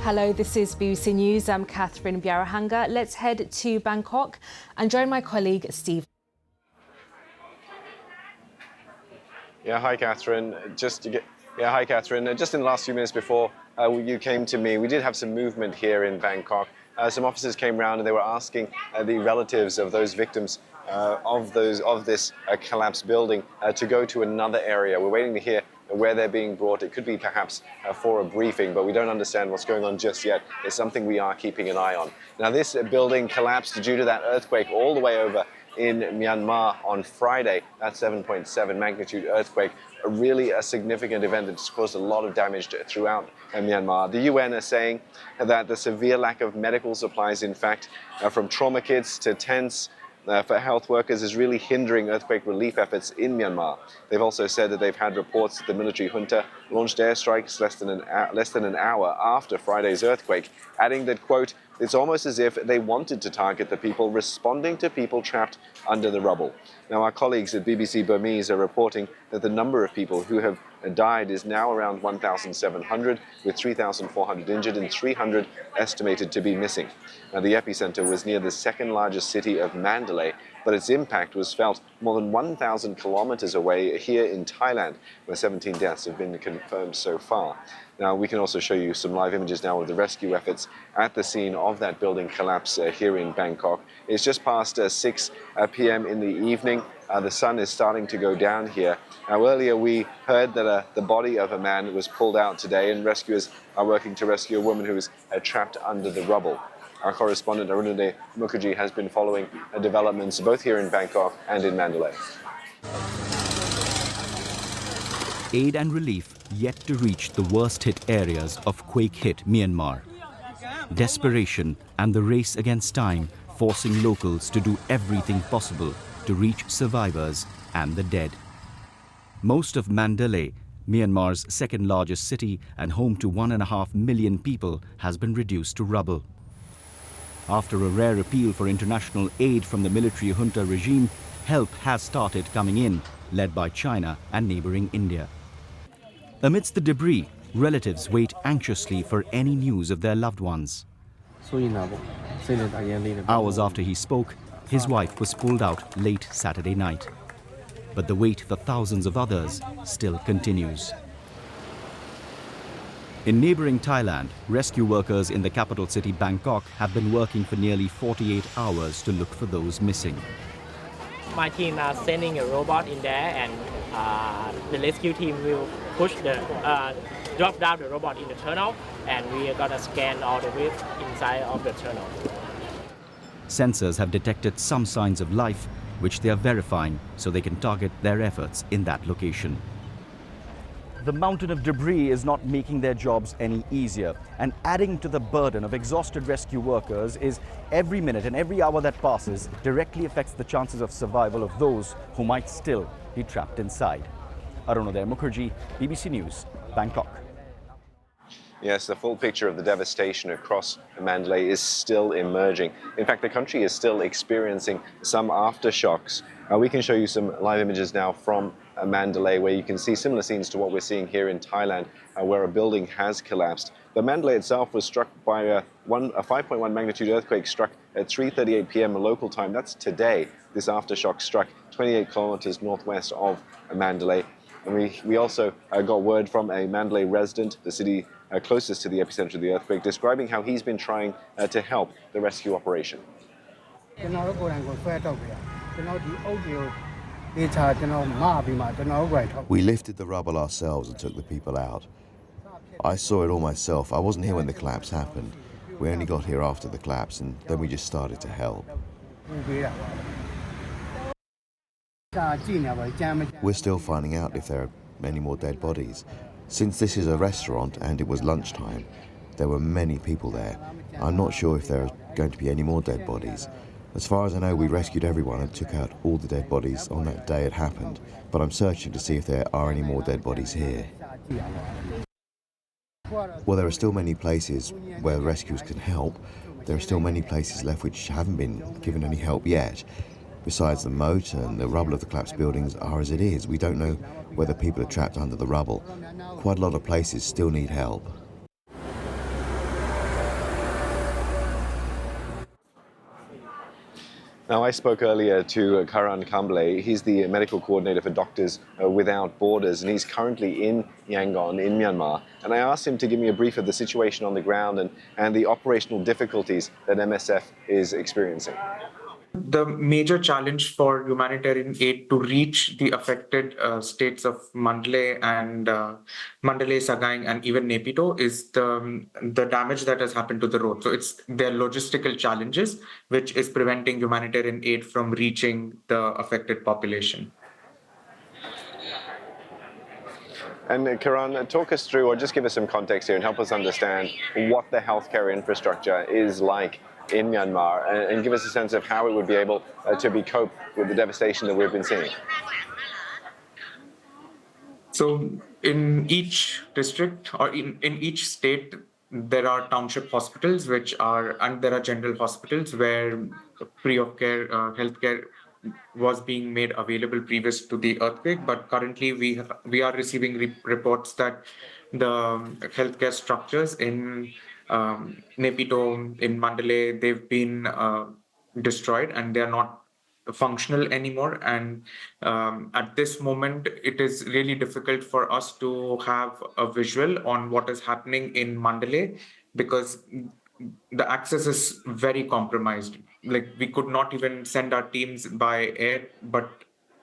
Hello, this is BBC News. I'm Catherine Biarahanga. Let's head to Bangkok and join my colleague Steve. Hi, Catherine. Just in the last few minutes before you came to me, we did have some movement here in Bangkok. Some officers came round and they were asking the relatives of those victims of this collapsed building to go to another area. We're waiting to hear where they're being brought. It could be perhaps for a briefing, but we don't understand what's going on just yet. It's something we are keeping an eye on. Now, this building collapsed due to that earthquake all the way over in Myanmar on Friday. That 7.7 magnitude earthquake, really a significant event that's caused a lot of damage throughout Myanmar. The UN are saying that the severe lack of medical supplies, in fact, from trauma kits to tents, for health workers is really hindering earthquake relief efforts in Myanmar. They've also said that they've had reports that the military junta launched airstrikes less than an hour after Friday's earthquake, adding that, quote, it's almost as if they wanted to target the people responding to people trapped under the rubble. Now, our colleagues at BBC Burmese are reporting that the number of people who have died is now around 1,700, with 3,400 injured and 300 estimated to be missing. Now, the epicenter was near the second largest city of Mandalay, but its impact was felt more than 1,000 kilometers away here in Thailand, where 17 deaths have been confirmed so far. Now, we can also show you some live images now of the rescue efforts at the scene of that building collapse here in Bangkok. It's just past 6 p.m. in the evening. The sun is starting to go down here. Now, earlier we heard that the body of a man was pulled out today, and rescuers are working to rescue a woman who is trapped under the rubble. Our correspondent Arunade Mukherjee has been following developments both here in Bangkok and in Mandalay. Aid and relief yet to reach the worst-hit areas of quake-hit Myanmar. Desperation and the race against time forcing locals to do everything possible to reach survivors and the dead. Most of Mandalay, Myanmar's second-largest city and home to 1.5 million people, has been reduced to rubble. After a rare appeal for international aid from the military junta regime, help has started coming in, led by China and neighbouring India. Amidst the debris, relatives wait anxiously for any news of their loved ones. Hours after he spoke, his wife was pulled out late Saturday night. But the wait for thousands of others still continues. In neighbouring Thailand, rescue workers in the capital city Bangkok have been working for nearly 48 hours to look for those missing. My team are sending a robot in there, and the rescue team will drop down the robot in the tunnel, and we are gonna scan all the way inside of the tunnel. Sensors have detected some signs of life, which they are verifying so they can target their efforts in that location. The mountain of debris is not making their jobs any easier, and adding to the burden of exhausted rescue workers is every minute and every hour that passes directly affects the chances of survival of those who might still be trapped inside. Arunade Mukherjee, BBC News, Bangkok. Yes, the full picture of the devastation across Mandalay is still emerging. In fact, the country is still experiencing some aftershocks. We can show you some live images now from Mandalay, where you can see similar scenes to what we're seeing here in Thailand, where a building has collapsed. But Mandalay itself was struck by a 5.1 magnitude earthquake struck at 3:38 p.m. local time. That's today. This aftershock struck 28 kilometers northwest of Mandalay. And we also got word from a Mandalay resident, the city closest to the epicenter of the earthquake, describing how he's been trying to help the rescue operation. We lifted the rubble ourselves and took the people out. I saw it all myself. I wasn't here when the collapse happened. We only got here after the collapse, and then we just started to help. We're still finding out if there are any more dead bodies. Since this is a restaurant and it was lunchtime, there were many people there. I'm not sure if there are going to be any more dead bodies. As far as I know, we rescued everyone and took out all the dead bodies on that day it happened, but I'm searching to see if there are any more dead bodies here. Well, there are still many places where rescues can help. There are still many places left which haven't been given any help yet. Besides, the moat and the rubble of the collapsed buildings are as it is. We don't know whether people are trapped under the rubble. Quite a lot of places still need help. Now, I spoke earlier to Karan Kamble. He's the medical coordinator for Doctors Without Borders, and he's currently in Yangon, in Myanmar. And I asked him to give me a brief of the situation on the ground and the operational difficulties that MSF is experiencing. The major challenge for humanitarian aid to reach the affected states of Mandalay and Mandalay, Sagaing, and even Naypyidaw is the damage that has happened to the road. So it's their logistical challenges, which is preventing humanitarian aid from reaching the affected population. And Karan, talk us through, or just give us some context here and help us understand what the healthcare infrastructure is like in Myanmar, and give us a sense of how it would be able to be cope with the devastation that we've been seeing. So in each district or in each state, there are township hospitals, and there are general hospitals where free of care healthcare was being made available previous to the earthquake. But currently we are receiving reports that the healthcare structures in Naypyidaw, in Mandalay, they've been destroyed and they are not functional anymore. And at this moment, it is really difficult for us to have a visual on what is happening in Mandalay because the access is very compromised. Like we could not even send our teams by air, but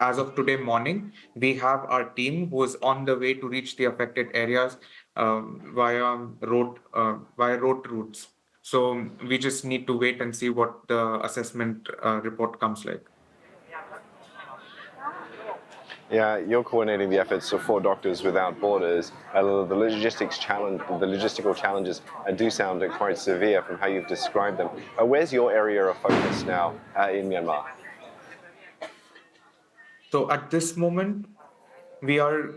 as of today morning, we have our team who is on the way to reach the affected areas via road routes. So we just need to wait and see what the assessment report comes like. Yeah, you're coordinating the efforts for Doctors Without Borders. The logistical challenges do sound quite severe from how you've described them. Where's your area of focus now in Myanmar? So at this moment, we are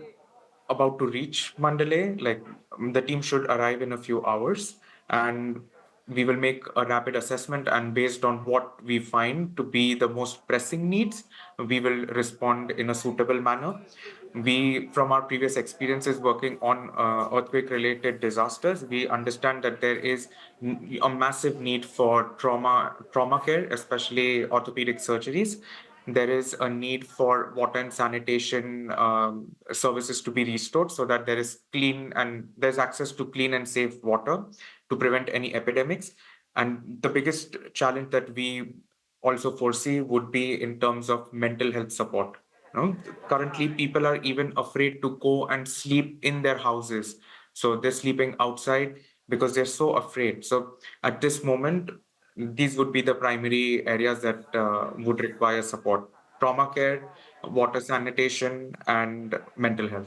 about to reach Mandalay. Like the team should arrive in a few hours, and we will make a rapid assessment. And based on what we find to be the most pressing needs, we will respond in a suitable manner. We, from our previous experiences working on earthquake-related disasters, we understand that there is a massive need for trauma care, especially orthopedic surgeries. There is a need for water and sanitation services to be restored so that there's access to clean and safe water to prevent any epidemics. And the biggest challenge that we also foresee would be in terms of mental health support. Currently, people are even afraid to go and sleep in their houses. So they're sleeping outside because they're so afraid. So at this moment, these would be the primary areas that would require support: trauma care, water sanitation, and mental health.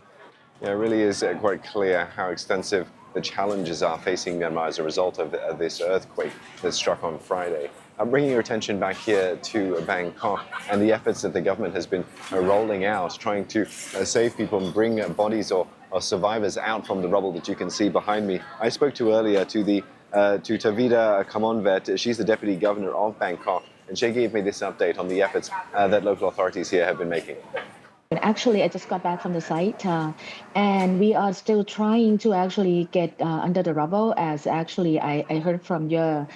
Yeah, it really is quite clear how extensive the challenges are facing Myanmar as a result of this earthquake that struck on Friday. I'm bringing your attention back here to Bangkok and the efforts that the government has been rolling out, trying to save people and bring bodies or survivors out from the rubble that you can see behind me. I spoke to earlier to Tavida Kamonvet. She's the deputy governor of Bangkok, and she gave me this update on the efforts that local authorities here have been making. Actually, I just got back from the site, and we are still trying to actually get under the rubble, as actually I heard from your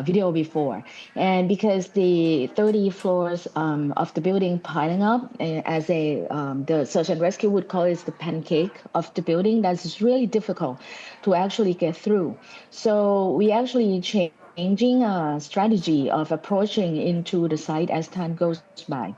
video before. And because the 30 floors of the building piling up, as the search and rescue would call it, the pancake of the building, that's really difficult to actually get through. So we actually changing strategy of approaching into the site as time goes by.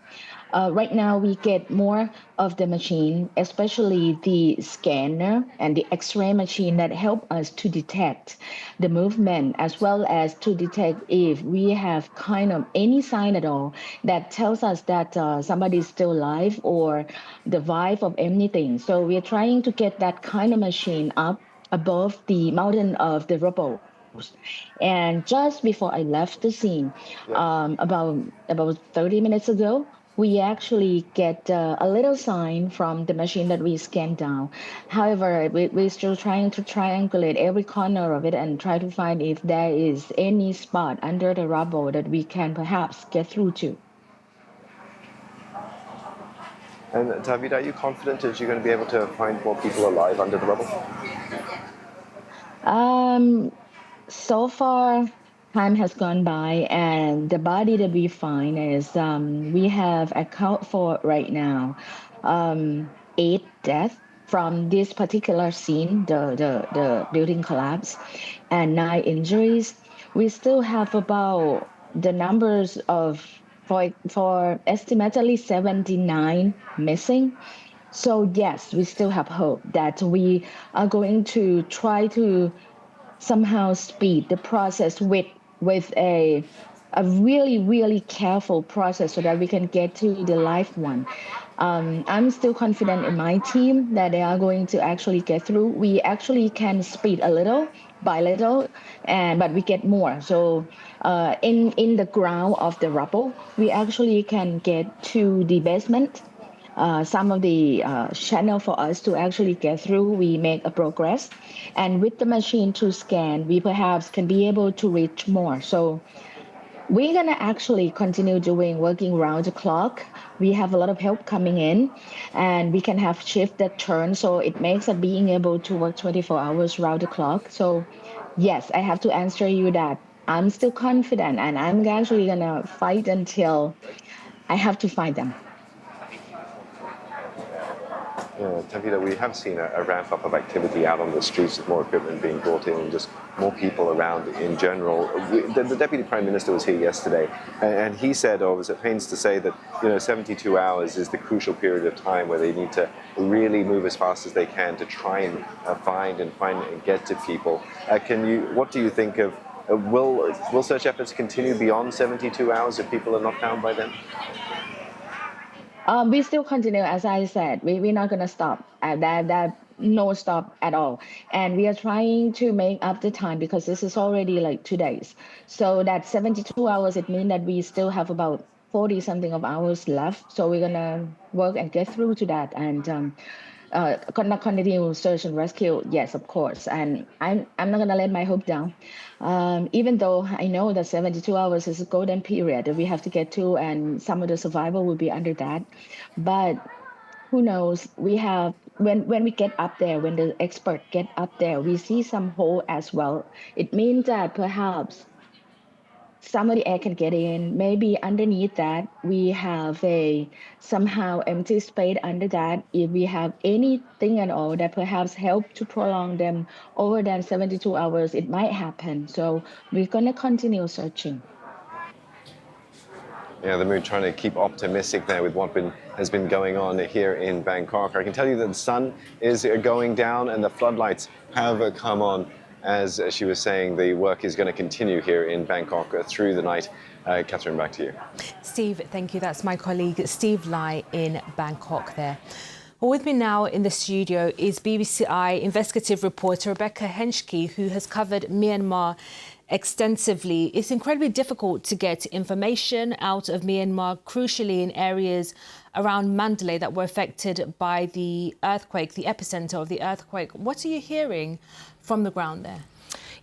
Right now, we get more of the machine, especially the scanner and the X-ray machine that help us to detect the movement, as well as to detect if we have kind of any sign at all that tells us that somebody is still alive or the vibe of anything. So we are trying to get that kind of machine up above the mountain of the rubble. And just before I left the scene, about 30 minutes ago, we actually get a little sign from the machine that we scanned down. However, we're still trying to triangulate every corner of it and try to find if there is any spot under the rubble that we can perhaps get through to. And David, are you confident that you're going to be able to find more people alive under the rubble? So far, time has gone by, and the body that we find is we have account for right now 8 deaths from this particular scene, the building collapse, and 9 injuries. We still have about the numbers of for estimatedly 79 missing. So yes, we still have hope that we are going to try to somehow speed the process with a really careful process so that we can get to the live one. I'm still confident in my team that they are going to actually get through. We actually can speed a little by little, and but we get more. So in the ground of the rubble, we actually can get to the basement. Some of the channel for us to actually get through, we make a progress. And with the machine to scan, we perhaps can be able to reach more. So we're going to actually continue working around the clock. We have a lot of help coming in, and we can have shift that turn. So it makes us being able to work 24 hours around the clock. So yes, I have to answer you that I'm still confident, and I'm actually going to fight until I have to find them. Tavita, we have seen a ramp up of activity out on the streets with more equipment being brought in and just more people around in general. The Deputy Prime Minister was here yesterday, and he said, or was at pains to say that 72 hours is the crucial period of time where they need to really move as fast as they can to try and find and get to people. What do you think of? Will search efforts continue beyond 72 hours if people are not found by then? We still continue, as I said. We're not going to stop. That no stop at all. And we are trying to make up the time because this is already like 2 days. So that 72 hours, it means that we still have about 40 something of hours left. So we're going to work and get through to that. And continue search and rescue, yes, of course. And I'm not going to let my hope down. Even though I know that 72 hours is a golden period that we have to get to, and some of the survival will be under that. But who knows? We have when we get up there, when the expert get up there, we see some hole as well. It means that perhaps some of the air can get in. Maybe underneath that, we have a somehow empty space under that. If we have anything at all that perhaps help to prolong them over than 72 hours, it might happen. So we're going to continue searching. Yeah, the mood trying to keep optimistic there with what has been going on here in Bangkok. I can tell you that the sun is going down and the floodlights have come on. As she was saying, the work is going to continue here in Bangkok through the night. Catherine, back to you. Steve, thank you. That's my colleague Steve Lai in Bangkok there. Well, with me now in the studio is BBC investigative reporter Rebecca Henschke, who has covered Myanmar extensively. It's incredibly difficult to get information out of Myanmar, crucially in areas around Mandalay that were affected by the earthquake, the epicenter of the earthquake. What are you hearing from the ground there?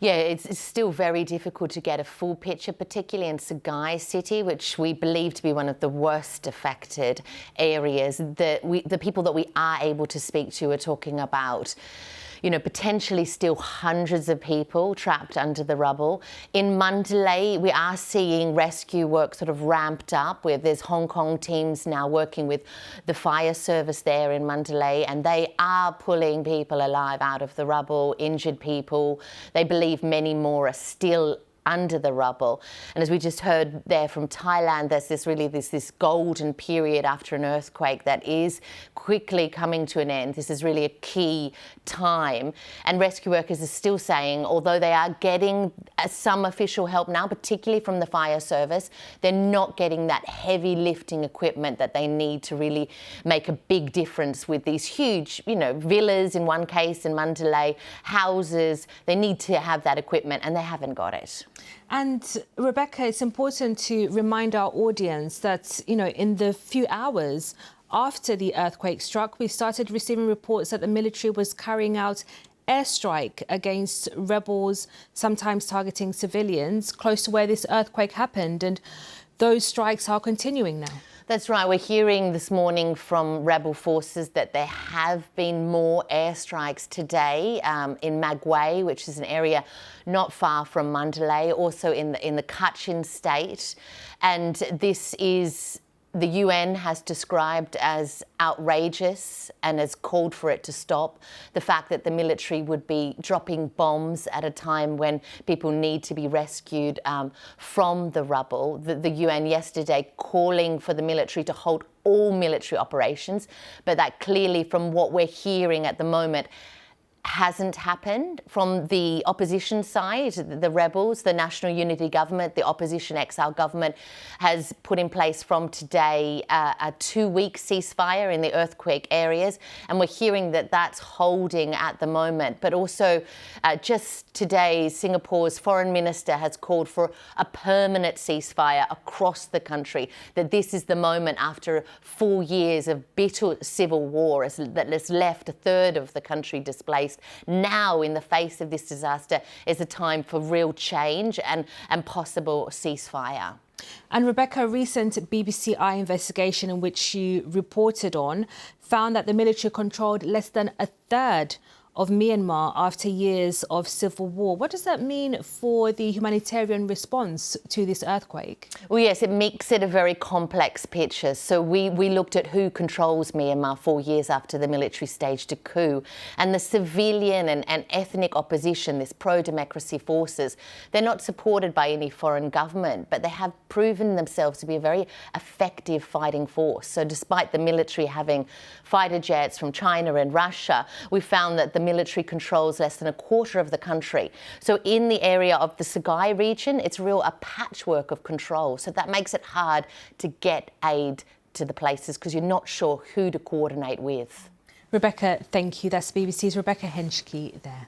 Yeah, it's still very difficult to get a full picture, particularly in Sagai City, which we believe to be one of the worst affected areas. The people that we are able to speak to are talking about, potentially still hundreds of people trapped under the rubble. In Mandalay, we are seeing rescue work sort of ramped up, where there's Hong Kong teams now working with the fire service there in Mandalay, and they are pulling people alive out of the rubble, injured people. They believe many more are still under the rubble. And as we just heard there from Thailand, there's this golden period after an earthquake that is quickly coming to an end. This is really a key time. And rescue workers are still saying, although they are getting some official help now, particularly from the fire service, they're not getting that heavy lifting equipment that they need to really make a big difference with these huge, villas in one case in Mandalay, houses. They need to have that equipment and they haven't got it. And Rebecca, it's important to remind our audience that, in the few hours after the earthquake struck, we started receiving reports that the military was carrying out airstrike against rebels, sometimes targeting civilians, close to where this earthquake happened. And those strikes are continuing now. That's right. We're hearing this morning from rebel forces that there have been more airstrikes today in Magway, which is an area not far from Mandalay, also in the Kachin state. And this is the UN has described as outrageous and has called for it to stop. The fact that the military would be dropping bombs at a time when people need to be rescued from the rubble. The UN yesterday calling for the military to hold all military operations, but that clearly, from what we're hearing at the moment, hasn't happened. From the opposition side, the rebels, the National Unity Government, the opposition exile government has put in place from today a 2-week ceasefire in the earthquake areas, and we're hearing that that's holding at the moment. But also just today, Singapore's foreign minister has called for a permanent ceasefire across the country, that this is the moment after 4 years of bitter civil war that has left a third of the country displaced. Now, in the face of this disaster, is a time for real change and possible ceasefire. And Rebecca, a recent BBC investigation in which you reported on found that the military controlled less than a third of Myanmar after years of civil war. What does that mean for the humanitarian response to this earthquake? Well, yes, it makes it a very complex picture. So we looked at who controls Myanmar 4 years after the military staged a coup. And the civilian and ethnic opposition, this pro-democracy forces, they're not supported by any foreign government, but they have proven themselves to be a very effective fighting force. So despite the military having fighter jets from China and Russia, we found that the military controls less than a quarter of the country. So in the area of the Sagaing region, it's a patchwork of control. So that makes it hard to get aid to the places because you're not sure who to coordinate with. Rebecca, thank you. That's BBC's Rebecca Henschke there.